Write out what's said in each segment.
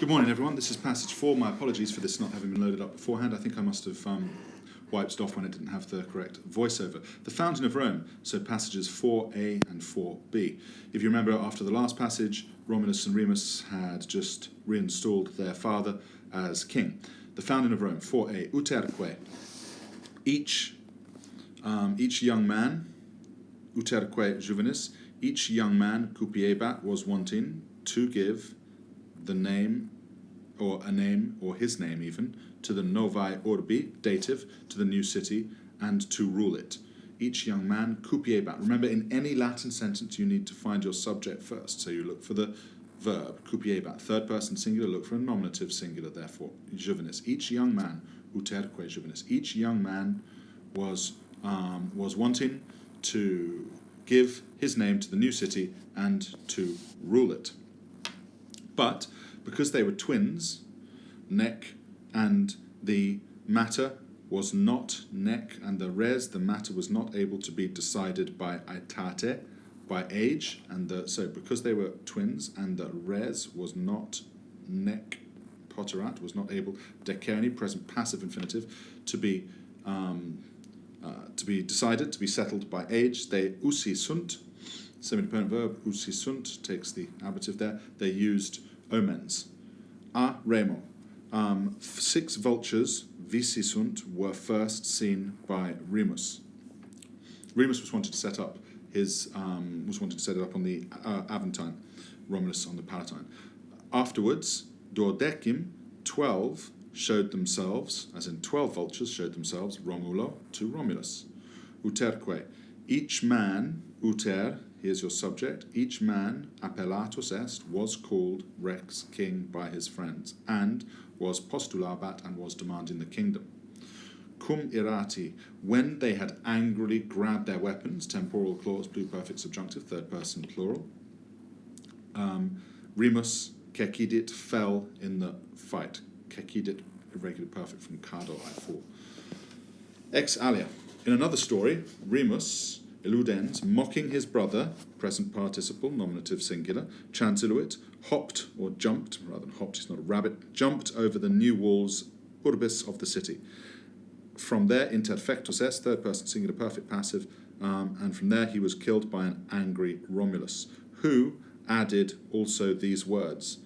Good morning, everyone. This is passage 4. My apologies for this not having been loaded up beforehand. I think I must have wiped it off when it didn't have the correct voiceover. The Fountain of Rome, so passages 4a and 4b. If you remember, after the last passage, Romulus and Remus had just reinstalled their father as king. The Fountain of Rome, 4a, uterque. Each young man, uterque juvenis, each young man, cupiebat, was wanting to give the name, or a name, or his name even, to the novae urbi, dative, to the new city, and to rule it. Each young man, cupiebat. Remember, in any Latin sentence, you need to find your subject first. So you look for the verb, cupiebat. Third person singular, look for a nominative singular, therefore, juvenis. Each young man, uterque juvenis. Each young man was wanting to give his name to the new city and to rule it. But because they were twins, nec and the matter was not nec, and the res, the matter was not able to be decided by aetate, by age, and so because they were twins and the res was not nec poterat, was not able, decerni, present passive infinitive, to be decided, to be settled by age, they usi sunt, semi-dependent verb, usi sunt, takes the ablative there, they used omens. A remo. 6 vultures, visi sunt, were first seen by Remus. Remus was wanting to set up it on the Aventine, Romulus on the Palatine. Afterwards, duodecim, 12 showed themselves, as in 12 vultures showed themselves, Romulo to Romulus. Uterque, each man, uter, here's your subject, each man, appellatus est, was called rex, king, by his friends, and was postulabat, and was demanding the kingdom. Cum irati, when they had angrily grabbed their weapons, temporal clause, pluperfect subjunctive, third person plural, Remus, cecidit, fell in the fight. Cecidit, irregular perfect from cado, I4. Ex alia, in another story, Remus, illudens, mocking his brother, present participle, nominative singular, chanceluit, hopped or jumped, rather than hopped, he's not a rabbit, jumped over the new walls, urbis, of the city. From there, interfectus est, third person singular, perfect passive, and from there he was killed by an angry Romulus, who added also these words.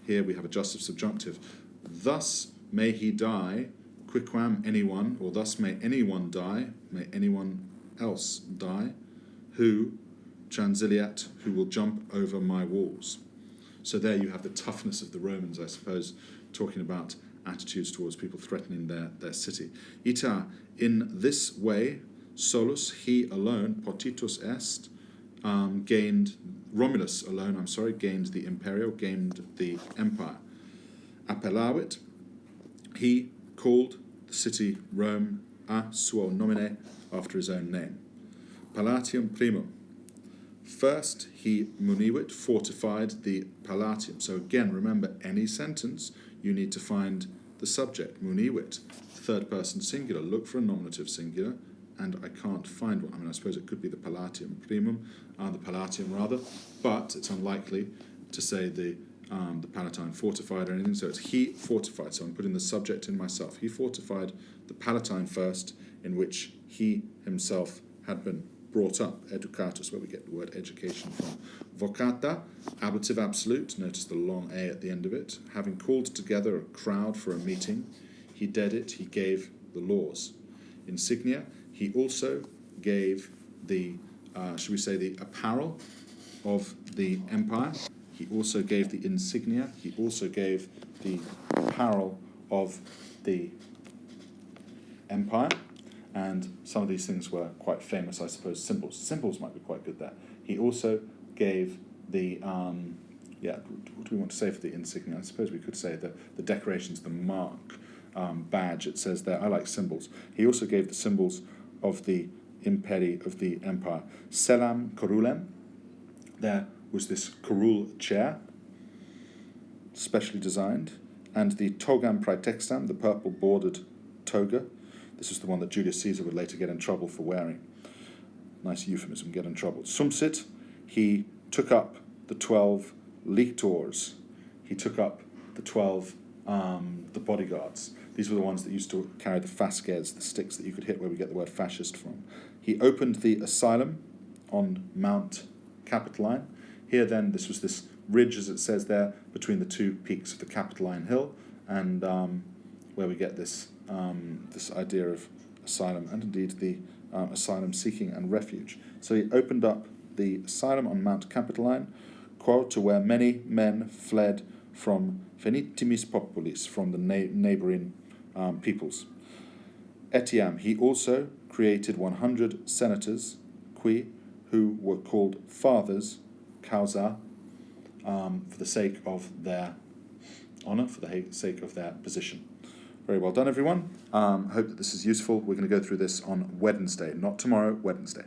Here we have adjussive subjunctive. Thus may he die, quicquam anyone, or thus may anyone die, may anyone else die, who transiliat, who will jump over my walls. So there you have the toughness of the Romans, I suppose, talking about attitudes towards people threatening their city. Ita, in this way, solus, he alone, potitus est, gained the imperio, gained the empire. Appellavit, he called the city Rome a suo nomine, after his own name. Palatium primum. First he munivit, fortified the palatium. So again, remember, any sentence, you need to find the subject, munivit, third person singular. Look for a nominative singular, and I can't find one. I mean, I suppose it could be the palatium primum, the palatium rather, but it's unlikely to say the Palatine fortified or anything, so it's he fortified. So I'm putting the subject in myself. He fortified the Palatine first, in which he himself had been brought up, educatus, where we get the word education from. Vocata, ablative absolute, notice the long A at the end of it. Having called together a crowd for a meeting, he did it, he gave the laws. Insignia, he also gave the, the apparel of the empire. He also gave the insignia, he also gave the apparel of the empire. And some of these things were quite famous, I suppose. Symbols. Symbols might be quite good there. He also gave the, what do we want to say for the insignia? I suppose we could say the decorations, the mark, badge, it says there. I like symbols. He also gave the symbols of the imperi, of the empire. Selam corulem. There was this curule chair, specially designed. And the togam praetextam, the purple bordered toga. This is the one that Julius Caesar would later get in trouble for wearing. Nice euphemism, get in trouble. Sumsit, he took up the 12 lictors. He took up the the 12 the bodyguards. These were the ones that used to carry the fasces, the sticks that you could hit, where we get the word fascist from. He opened the asylum on Mount Capitoline. Here then, this was this ridge, as it says there, between the two peaks of the Capitoline Hill, and where we get this this idea of asylum, and indeed the asylum seeking and refuge. So he opened up the asylum on Mount Capitoline, to where many men fled from Venitimis Populis, from the neighbouring peoples. Etiam, he also created 100 senators, who were called fathers, causa, for the sake of their honour, for the sake of their position. Very well done, everyone. Hope that this is useful. We're going to go through this on Wednesday, not tomorrow, Wednesday.